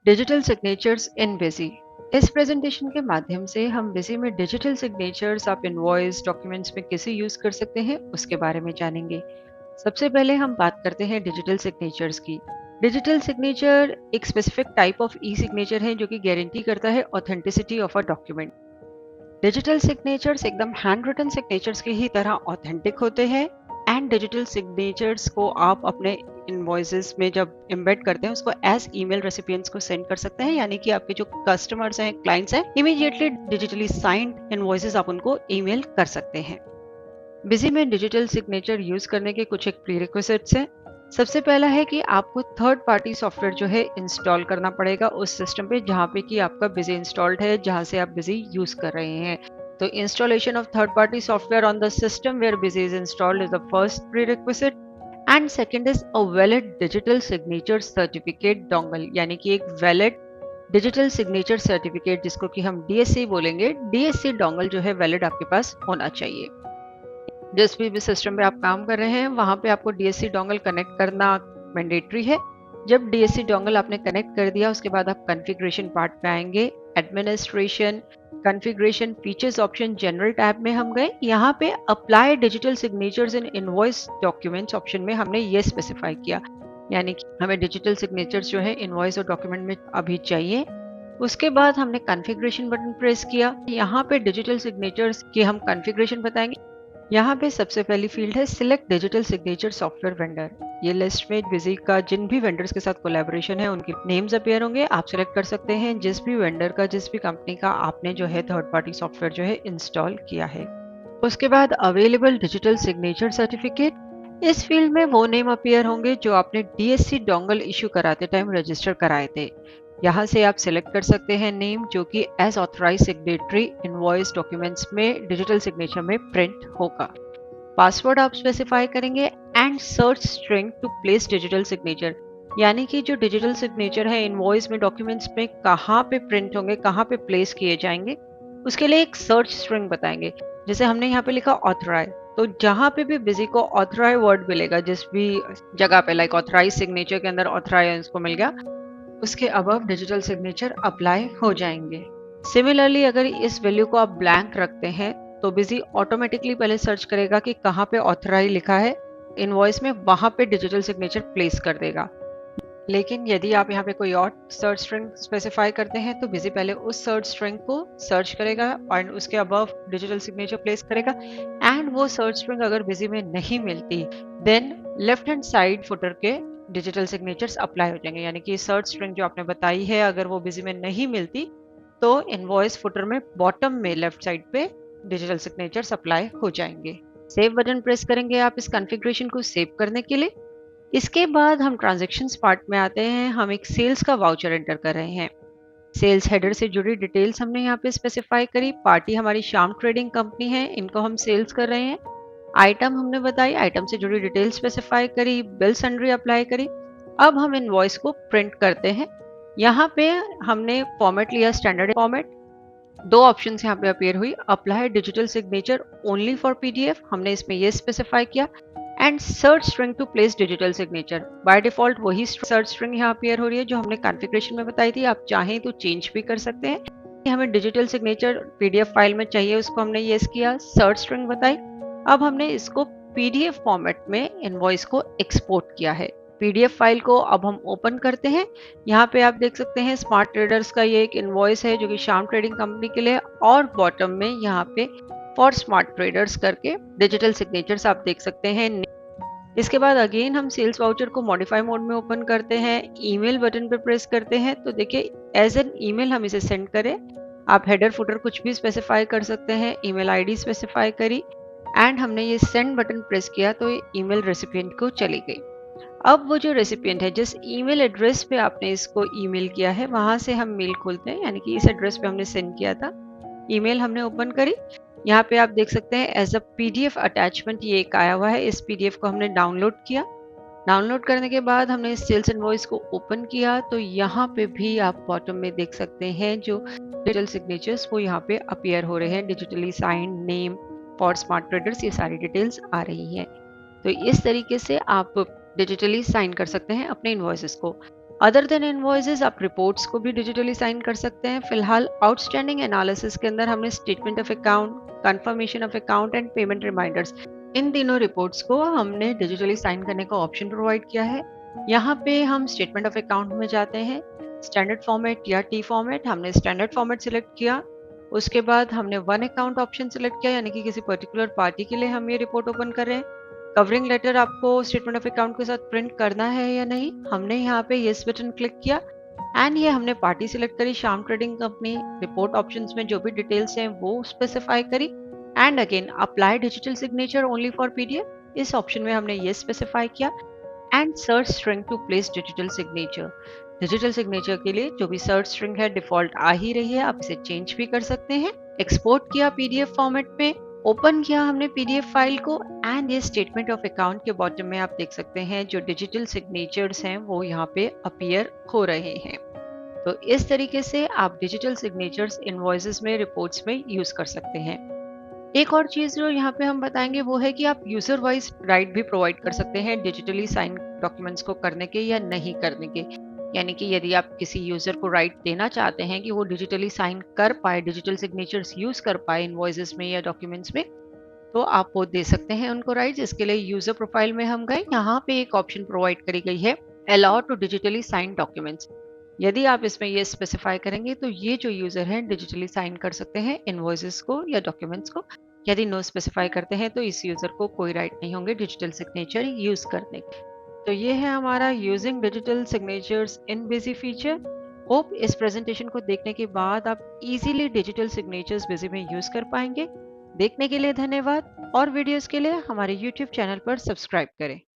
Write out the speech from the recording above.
Digital signatures इन busy. इस presentation के माध्यम से हम बिजी में डिजिटल सिग्नेचर्स आप इनवॉइस डॉक्यूमेंट्स में कैसे यूज कर सकते हैं उसके बारे में जानेंगे। सबसे पहले हम बात करते हैं डिजिटल सिग्नेचर्स की। डिजिटल सिग्नेचर एक specific type of E signature है जो कि गारंटी करता है authenticity of a document. Digital signatures एकदम हैंड रिटन सिग्नेचर्स की ही तरह ऑथेंटिक होते हैं एंड डिजिटल सिग्नेचर्स को आप अपने इनवॉइसेस में जब एम्बेड करते हैं उसको एज ईमेल रेसिपिएंट्स को सेंड कर सकते हैं, यानी कि आपके जो कस्टमर्स हैं, क्लाइंट्स हैं, इमीडिएटली डिजिटली साइंड इनवॉइसेस आप उनको ईमेल कर सकते हैं। बिजी में डिजिटल सिग्नेचर यूज करने के कुछ एक प्रीरिक्विजिट्स हैं। सबसे पहला है कि आपको थर्ड पार्टी सॉफ्टवेयर जो है इंस्टॉल करना पड़ेगा उस सिस्टम पे जहाँ पे कि आपका बिजी इंस्टॉल्ड है, जहाँ से आप बिजी यूज कर रहे हैं। तो installation of third party software on the system where Busy is installed is the first prerequisite and second is a valid digital signature certificate dongle, यानी कि एक वैलिड डिजिटल सिग्नेचर सर्टिफिकेट जिसको कि हम डीएससी बोलेंगे, डीएससी डोंगल जो है valid आपके पास होना चाहिए। जिस भी सिस्टम पे आप काम कर रहे हैं वहां पे आपको डीएससी डोंगल कनेक्ट करना मैंडेटरी है। जब डीएससी डोंगल आपने कनेक्ट कर दिया उसके बाद आप कॉन्फ़िगरेशन पार्ट पे आएंगे। Administration, configuration, features option, general tab में हम गए। यहाँ पे apply digital signatures in invoice documents option में हमने ये स्पेसिफाई किया, यानी कि हमें डिजिटल सिग्नेचर्स जो है इनवॉइस और डॉक्यूमेंट में अभी चाहिए। उसके बाद हमने कॉन्फ़िगरेशन बटन प्रेस किया। यहाँ पे डिजिटल सिग्नेचर्स की हम कॉन्फ़िगरेशन बताएंगे। यहाँ पे सबसे पहली फील्ड है select digital signature software vendor. ये लिस्ट में बिजी का जिन भी वेंडर्स के साथ कोलैबोरेशन है उनके नेम्स अपीयर होंगे। आप सिलेक्ट कर सकते हैं जिस भी वेंडर का, जिस भी कंपनी का आपने जो है थर्ड पार्टी सॉफ्टवेयर जो है इंस्टॉल किया है। उसके बाद अवेलेबल डिजिटल सिग्नेचर सर्टिफिकेट, इस फील्ड में वो नेम अपीयर होंगे जो आपने डीएससी डोंगल इशू कराते टाइम रजिस्टर कराए थे। यहाँ से आप सिलेक्ट कर सकते हैं नेम जो कि as authorise signatory invoice documents में डिजिटल सिग्नेचर में प्रिंट होगा। पासवर्ड आप स्पेसिफाई करेंगे and search string to place digital signature, यानी कि जो डिजिटल सिग्नेचर है इनवॉइस में डॉक्यूमेंट्स में कहाँ पे प्रिंट होंगे, कहाँ पे प्लेस किए जाएंगे, उसके लिए एक सर्च स्ट्रिंग बताएंगे। जैसे हमने यहाँ पे लिखा ऑथराइज, तो जहाँ पे भी बिजी को ऑथराइज वर्ड मिलेगा, जिस भी जगह पे लाइक ऑथराइज सिग्नेचर के अंदर ऑथराइज उसको मिल गया, उसके अबव डिजिटल सिग्नेचर अप्लाई हो जाएंगे। सिमिलरली अगर इस वैल्यू को आप ब्लैंक रखते हैं तो बिजी ऑटोमेटिकली पहले सर्च करेगा कि कहाँ पे ऑथराइज लिखा है इनवॉइस में, वहां पे डिजिटल सिग्नेचर प्लेस कर देगा। लेकिन यदि आप यहाँ पे कोई और सर्च स्ट्रिंग स्पेसिफाई करते हैं तो बिजी पहले उस सर्च स्ट्रिंग को सर्च करेगा और उसके अबव डिजिटल सिग्नेचर प्लेस करेगा। एंड वो सर्च स्ट्रिंग अगर बिजी में नहीं मिलती then left hand side footer के डिजिटल सिग्नेचर्स अप्लाई हो जाएंगे, यानी कि सर्च स्ट्रिंग जो आपने बताई है अगर वो बिजी में नहीं मिलती तो इनवॉइस फुटर में बॉटम में लेफ्ट साइड पे डिजिटल सिग्नेचर्स अप्लाई हो जाएंगे। सेव बटन प्रेस करेंगे आप इस कॉन्फ़िगरेशन को सेव करने के लिए। इसके बाद हम ट्रांजैक्शंस पार्ट में आते हैं। हम एक सेल्स का वाउचर एंटर कर रहे हैं। सेल्स हेडर से जुड़ी डिटेल्स हमने यहाँ पे स्पेसिफाई करी। पार्टी हमारी श्याम ट्रेडिंग कंपनी है, इनको हम सेल्स कर रहे हैं। आइटम हमने बताई, आइटम से जुड़ी डिटेल स्पेसिफाई करी, बिल सन्ड्री अप्लाई करी। अब हम इनवॉइस को प्रिंट करते हैं। यहाँ पे हमने फॉर्मेट लिया स्टैंडर्ड फॉर्मेट। दो ऑप्शंस यहाँ पे अपीयर हुई, apply digital signature only for PDF, हमने इसमें ये स्पेसिफाई किया, and search string to place digital signature. By default वही सर्च स्ट्रिंग यहाँ अपीयर हो रही है जो हमने कॉन्फ़िगरेशन में बताई थी। आप चाहें तो चेंज भी कर सकते हैं। हमें डिजिटल सिग्नेचर पीडीएफ फाइल में चाहिए, उसको हमने येस किया, सर्च स्ट्रिंग बताई। अब हमने इसको पीडीएफ फॉर्मेट में इनवॉइस को एक्सपोर्ट किया है। पीडीएफ फाइल को अब हम ओपन करते हैं। यहाँ पे आप देख सकते हैं स्मार्ट ट्रेडर्स का ये एक इनवॉइस है जो कि श्याम ट्रेडिंग कंपनी के लिए, और बॉटम में यहाँ पे फॉर स्मार्ट ट्रेडर्स करके डिजिटल सिग्नेचर्स आप देख सकते हैं। इसके बाद अगेन हम सेल्स वाउचर को मॉडिफाई मोड में ओपन करते हैं, ईमेल बटन पे प्रेस करते हैं। तो देखिए एज एन ईमेल हम इसे सेंड करें। आप हेडर फुटर कुछ भी स्पेसिफाई कर सकते हैं, ईमेल आईडी स्पेसिफाई करी एंड हमने ये सेंड बटन प्रेस किया तो ये ईमेल रेसिपिएंट को चली गई। अब वो जो रेसिपिएंट है जिस ईमेल एड्रेस पे आपने इसको ईमेल किया है वहां से हम मेल खोलते हैं, यानी कि इस एड्रेस पे हमने सेंड किया था। ईमेल हमने ओपन करी। यहाँ पे आप देख सकते हैं एज अ पीडीएफ अटैचमेंट ये एक आया हुआ है। इस पीडीएफ को हमने डाउनलोड किया। डाउनलोड करने के बाद हमने इस सेल्स इनवॉइस को ओपन किया तो यहाँ पे भी आप बॉटम में देख सकते हैं जो डिजिटल सिग्नेचर्स वो यहाँ पे अपीयर हो रहे हैं। Digitally signed, name, for smart traders, ये सारी डिटेल्स आ रही हैं। तो इस तरीके से आप डिजिटली साइन कर सकते हैं अपने इनवॉइसेस को। अदर देन इनवॉइसेस आप रिपोर्ट्स को भी डिजिटली साइन कर सकते हैं। फिलहाल आउटस्टैंडिंग एनालिसिस के अंदर हमने statement of account, confirmation of account and payment reminders, इन तीनों रिपोर्ट्स को हमने डिजिटली साइन करने का ऑप्शन प्रोवाइड किया है। यहाँ पे हम स्टेटमेंट ऑफ अकाउंट में जाते हैं, स्टैंडर्ड फॉर्मेट या टी फॉर्मेट, हमने स्टैंडर्ड फॉर्मेट सिलेक्ट किया। उसके बाद हमने वन अकाउंट ऑप्शन सिलेक्ट किया, यानी कि किसी पर्टिकुलर पार्टी के लिए हम ये रिपोर्ट ओपन कर रहे हैं। कवरिंग लेटर आपको स्टेटमेंट ऑफ अकाउंट के साथ प्रिंट करना है या नहीं, हमने यहाँ पे येस बटन क्लिक किया एंड ये हमने पार्टी सिलेक्ट करी, Shyam trading company. Report options में जो भी डिटेल्स हैं वो स्पेसिफाई करी and again apply digital signature only for PDF, इस ऑप्शन में हमने ये स्पेसिफाई किया and search string to place digital signature. Digital signature के लिए जो भी सर्च स्ट्रिंग है डिफॉल्ट आ ही रही है, आप इसे चेंज भी कर सकते हैं। एक्सपोर्ट किया पीडीएफ फॉर्मेट में, ओपन किया हमने पीडीएफ फाइल को एंड ये स्टेटमेंट ऑफ अकाउंट के बॉटम में आप देख सकते हैं जो डिजिटल सिग्नेचर्स हैं वो यहाँ पे अपीयर हो रहे हैं। तो इस तरीके से आप डिजिटल सिग्नेचर्स इनवॉइसेस में, रिपोर्ट्स में यूज कर सकते हैं। एक और चीज जो यहाँ पे हम बताएंगे वो है कि आप यूजर वाइज राइट भी प्रोवाइड कर सकते हैं डिजिटली साइन डॉक्यूमेंट्स को करने के या नहीं करने के। यानी कि यदि आप किसी यूजर को राइट देना चाहते हैं कि वो डिजिटली साइन कर पाए, डिजिटल सिग्नेचर्स यूज कर पाए इनवॉइसेस में या डॉक्यूमेंट्स में, तो आप वो दे सकते हैं उनको राइट। इसके लिए यूजर प्रोफाइल में हम गए, यहाँ पे एक ऑप्शन प्रोवाइड करी गई है, allow to digitally sign documents. यदि आप इसमें ये स्पेसिफाई करेंगे तो ये जो यूजर हैं डिजिटली साइन कर सकते हैं इनवॉइसेस को या डॉक्यूमेंट्स को। यदि नो स्पेसिफाई करते हैं तो इस यूजर को कोई राइट नहीं होंगे डिजिटल सिग्नेचर यूज करने के। तो ये है हमारा यूजिंग डिजिटल सिग्नेचर्स इन बिजी फीचर। होप इस प्रेजेंटेशन को देखने के बाद आप इजीली डिजिटल सिग्नेचर्स बिजी में यूज कर पाएंगे। देखने के लिए धन्यवाद और वीडियोस के लिए हमारे यूट्यूब चैनल पर सब्सक्राइब करें।